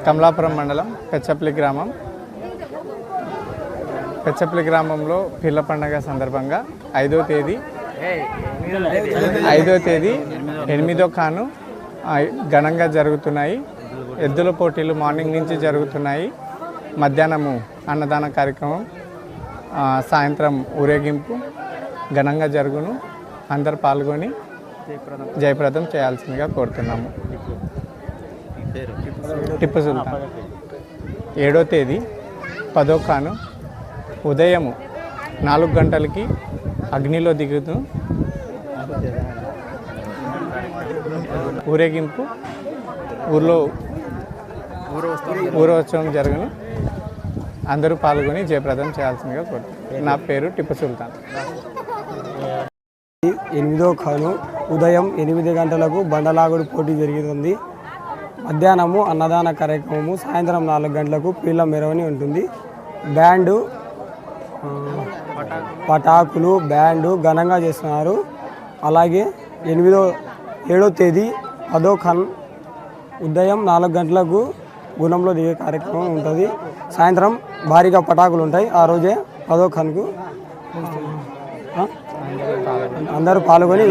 కమలాపురం మండలం పెచ్చపల్లి గ్రామంలో పీర్ల పండుగ సందర్భంగా 5వ తేదీ 8వ కాను ఘనంగా జరుగుతున్నాయి. ఎద్దుల పోటీలు మార్నింగ్ నుంచి జరుగుతున్నాయి. మధ్యాహ్నము అన్నదాన కార్యక్రమం, సాయంత్రం ఊరేగింపు ఘనంగా జరుగును. అందరు పాల్గొని జయప్రదం చేయాల్సిందిగా కోరుతున్నాము. టిప్పు సుల్తాన్ 7వ తేదీ 10వ కాను ఉదయం 4 గంటలకి అగ్నిలో దిగుతూ ఊరేగింపు ఊరోత్సవం జరుగును. అందరూ పాల్గొని జయప్రదం చేయాల్సిందిగా కోరుతున్నాను. నా పేరు టిప్పు సుల్తాన్. 8వ ఖాను ఉదయం 8 గంటలకు బండలాగుడు పోటీ జరుగుతుంది. మధ్యాహ్నము అన్నదాన కార్యక్రమము, సాయంత్రం 4 గంటలకు పీర్ల మెరవని ఉంటుంది. బ్యాండు, పటాకులు, బ్యాండు ఘనంగా చేస్తున్నారు. అలాగే 7వ తేదీ 10వ ఖాన్ ఉదయం 4 గంటలకు గుణంలో దిగే కార్యక్రమం ఉంటుంది. సాయంత్రం భారీగా పటాకులు ఉంటాయి. ఆ రోజే 10వ ఖాన్కు అందరూ పాల్గొని